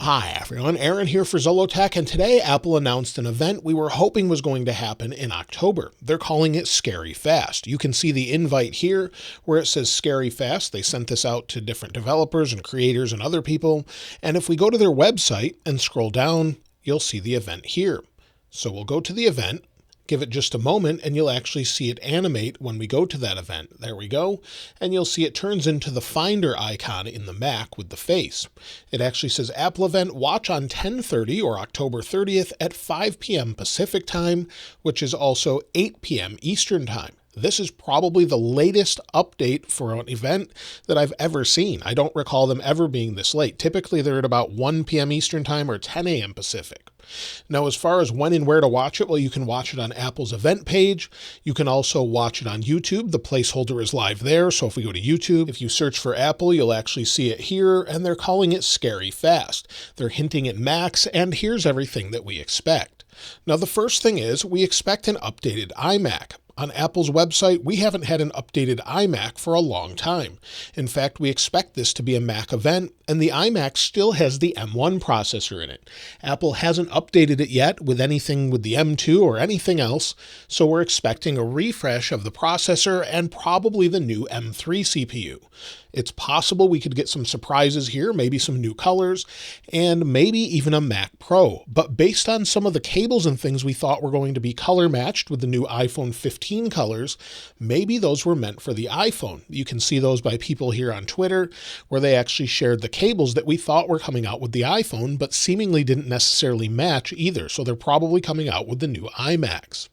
Hi everyone, Aaron here for Zollotech, and today Apple announced an event we were hoping was going to happen in October. They're calling it Scary Fast. You can see the invite here where it says Scary Fast. They sent this out to different developers and creators and other people, and if we go to their website and scroll down, you'll see the event here. So we'll go to the event, give it just a moment, and you'll actually see it animate when we go to that event. There we go. And you'll see it turns into the Finder icon in the Mac with the face. It actually says Apple event, watch on 10:30 or October 30th at 5 p.m. Pacific time, which is also 8 p.m. Eastern time. This is probably the latest update for an event that I've ever seen. I don't recall them ever being this late. Typically, they're at about 1 p.m. Eastern time or 10 a.m. Pacific. Now, as far as when and where to watch it, well, you can watch it on Apple's event page. You can also watch it on YouTube. The placeholder is live there. So if we go to YouTube, if you search for Apple, you'll actually see it here, and they're calling it Scary Fast. They're hinting at Macs, and here's everything that we expect. Now, the first thing is we expect an updated iMac. On Apple's website, we haven't had an updated iMac for a long time. In fact, we expect this to be a Mac event, and the iMac still has the M1 processor in it. Apple hasn't updated it yet with anything with the M2 or anything else, so we're expecting a refresh of the processor and probably the new M3 CPU. It's possible we could get some surprises here, maybe some new colors, and maybe even a Mac Pro. But based on some of the cables and things we thought were going to be color matched with the new iPhone 15 colors, maybe those were meant for the iPhone. You can see those by people here on Twitter, where they actually shared the cables that we thought were coming out with the iPhone, but seemingly didn't necessarily match either. So they're probably coming out with the new iMacs.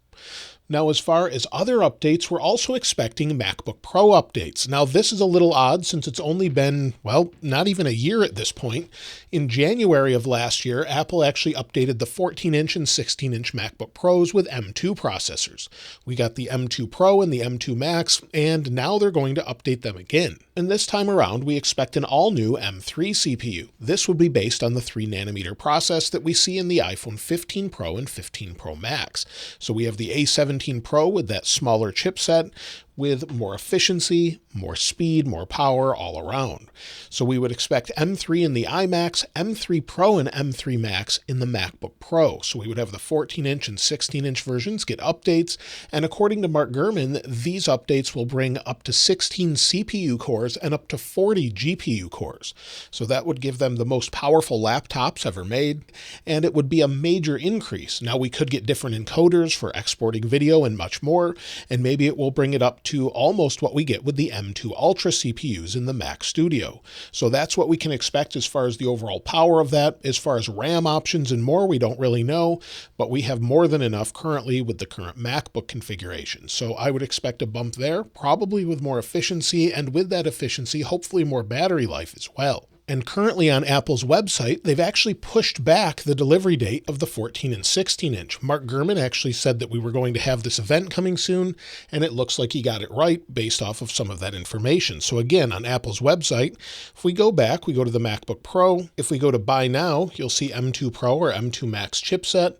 Now, as far as other updates, we're also expecting MacBook Pro updates. Now, this is a little odd since it's only been, well, not even a year at this point. In January of last year, Apple actually updated the 14-inch and 16-inch MacBook Pros with M2 processors. We got the M2 Pro and the M2 Max, and now they're going to update them again. And this time around, we expect an all-new M3 CPU. This would be based on the 3nm process that we see in the iPhone 15 Pro and 15 Pro Max. So we have the A17 Pro with that smaller chipset, with more efficiency, more speed, more power all around. So we would expect M3 in the iMacs, M3 Pro and M3 Max in the MacBook Pro. So we would have the 14-inch and 16-inch versions get updates, and according to Mark Gurman, these updates will bring up to 16 CPU cores and up to 40 GPU cores. So that would give them the most powerful laptops ever made, and it would be a major increase. Now we could get different encoders for exporting video and much more, and maybe it will bring it up to almost what we get with the M2 Ultra CPUs in the Mac Studio. So that's what we can expect as far as the overall power of that. As far as RAM options and more, we don't really know, but we have more than enough currently with the current MacBook configuration. So I would expect a bump there, probably with more efficiency, and with that efficiency, hopefully more battery life as well. And currently on Apple's website, they've actually pushed back the delivery date of the 14 and 16-inch. Mark Gurman actually said that we were going to have this event coming soon, and it looks like he got it right based off of some of that information. So again, on Apple's website, if we go back, we go to the MacBook Pro. If we go to Buy Now, you'll see M2 Pro or M2 Max chipset.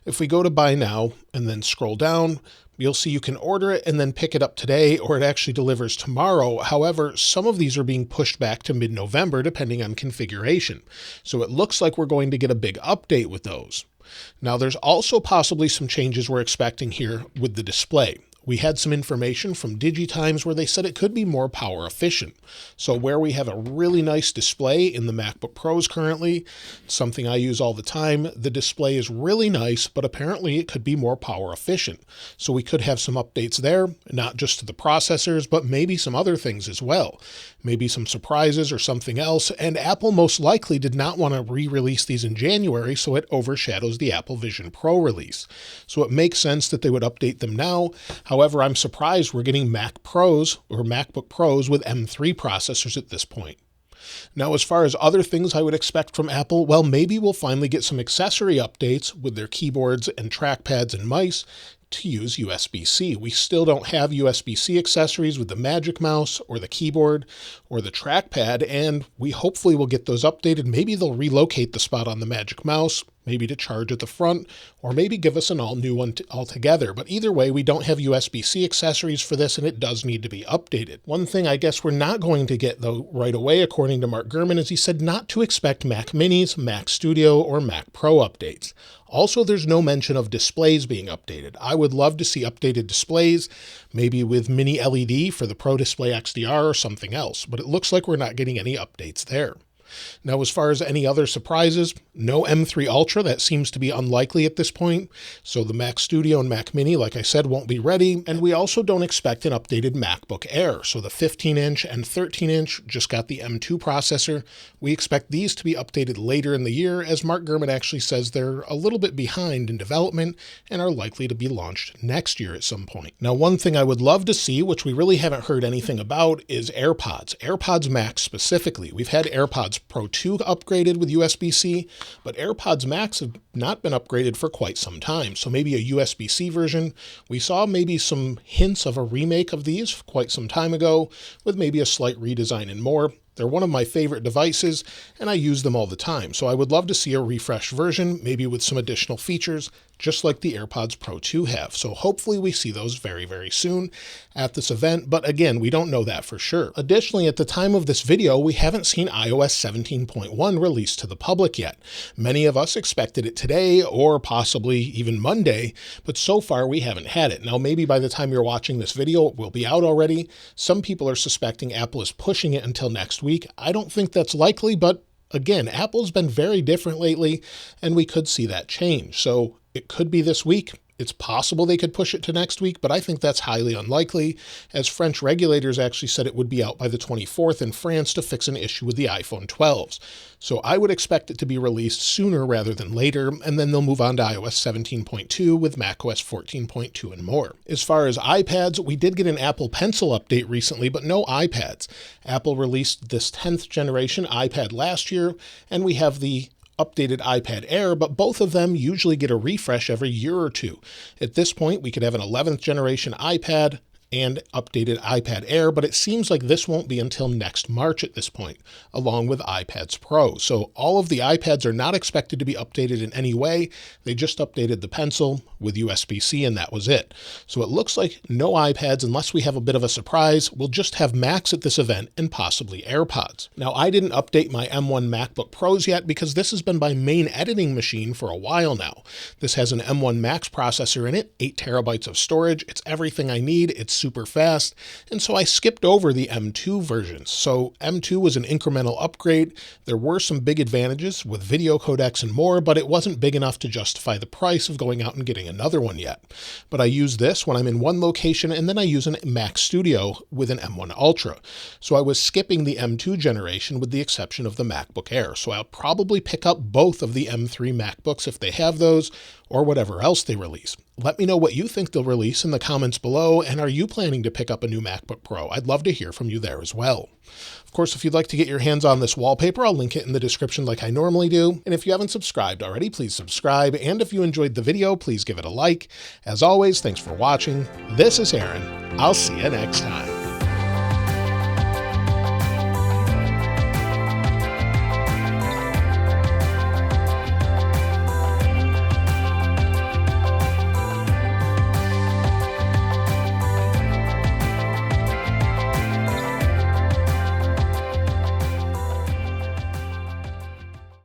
If we go to Buy Now and then scroll down, you'll see you can order it and then pick it up today, or it actually delivers tomorrow. However, some of these are being pushed back to mid-November depending on configuration. So it looks like we're going to get a big update with those. Now, there's also possibly some changes we're expecting here with the display. We had some information from DigiTimes where they said it could be more power efficient. So where we have a really nice display in the MacBook Pros currently, something I use all the time, the display is really nice, but apparently it could be more power efficient. So we could have some updates there, not just to the processors, but maybe some other things as well. Maybe some surprises or something else. And Apple most likely did not want to re-release these in January, so it overshadows the Apple Vision Pro release. So it makes sense that they would update them now. However, I'm surprised we're getting Mac Pros or MacBook Pros with M3 processors at this point. Now, as far as other things I would expect from Apple, well, maybe we'll finally get some accessory updates with their keyboards and trackpads and mice to use USB-C. We still don't have USB-C accessories with the Magic Mouse or the keyboard or the trackpad, and we hopefully will get those updated. Maybe they'll relocate the spot on the Magic Mouse. maybe to charge at the front, or maybe give us an all new one altogether. But either way, we don't have USB-C accessories for this, and it does need to be updated. One thing I guess we're not going to get though right away, according to Mark Gurman, is he said not to expect Mac Minis, Mac Studio, or Mac Pro updates. Also, there's no mention of displays being updated. I would love to see updated displays, maybe with mini LED for the Pro Display XDR or something else, but it looks like we're not getting any updates there. Now, as far as any other surprises, no M3 Ultra. That seems to be unlikely at this point. So the Mac Studio and Mac Mini, like I said, won't be ready. And we also don't expect an updated MacBook Air. So the 15-inch and 13-inch just got the M2 processor. We expect these to be updated later in the year, as Mark Gurman actually says they're a little bit behind in development and are likely to be launched next year at some point. Now, one thing I would love to see, which we really haven't heard anything about, is AirPods Max specifically. We've had AirPods Pro 2 upgraded with USB-C, but AirPods Max have not been upgraded for quite some time. So maybe a USB-C version. We saw maybe some hints of a remake of these quite some time ago, with maybe a slight redesign and more. They're one of my favorite devices, and I use them all the time. So I would love to see a refreshed version, maybe with some additional features, just like the AirPods Pro 2 have. So hopefully we see those very, very soon at this event. But again, we don't know that for sure. Additionally, at the time of this video, we haven't seen iOS 17.1 released to the public yet. Many of us expected it today or possibly even Monday, but so far we haven't had it. Now, maybe by the time you're watching this video, it will be out already. Some people are suspecting Apple is pushing it until next week. I don't think that's likely, but again, Apple's been very different lately, and we could see that change. So it could be this week. It's possible they could push it to next week, but I think that's highly unlikely, as French regulators actually said it would be out by the 24th in France to fix an issue with the iPhone 12s. So I would expect it to be released sooner rather than later, and then they'll move on to iOS 17.2 with macOS 14.2 and more. As far as iPads, we did get an Apple Pencil update recently, but no iPads. Apple released this 10th generation iPad last year, and we have the updated iPad Air, but both of them usually get a refresh every year or two. At this point, we could have an 11th generation iPad and updated iPad Air, but it seems like this won't be until next March at this point, along with iPads Pro. So all of the iPads are not expected to be updated in any way. They just updated the Pencil with USB-C, and that was it. So it looks like no iPads unless we have a bit of a surprise. We'll just have Macs at this event and possibly AirPods. Now, I didn't update my M1 MacBook Pros yet because this has been my main editing machine for a while now. This has an M1 Max processor in it, 8 terabytes of storage. It's everything I need. It's super fast, and so I skipped over the M2 versions. So M2 was an incremental upgrade. There were some big advantages with video codecs and more, but it wasn't big enough to justify the price of going out and getting another one yet. But I use this when I'm in one location, and then I use an Mac Studio with an M1 Ultra. So I was skipping the M2 generation with the exception of the MacBook Air. So I'll probably pick up both of the M3 MacBooks if they have those, or whatever else they release. Let me know what you think they'll release in the comments below, and are you planning to pick up a new MacBook Pro? I'd love to hear from you there as well. Of course, if you'd like to get your hands on this wallpaper, I'll link it in the description like I normally do. And if you haven't subscribed already, please subscribe. And if you enjoyed the video, please give it a like. As always, thanks for watching. This is Aaron. I'll see you next time.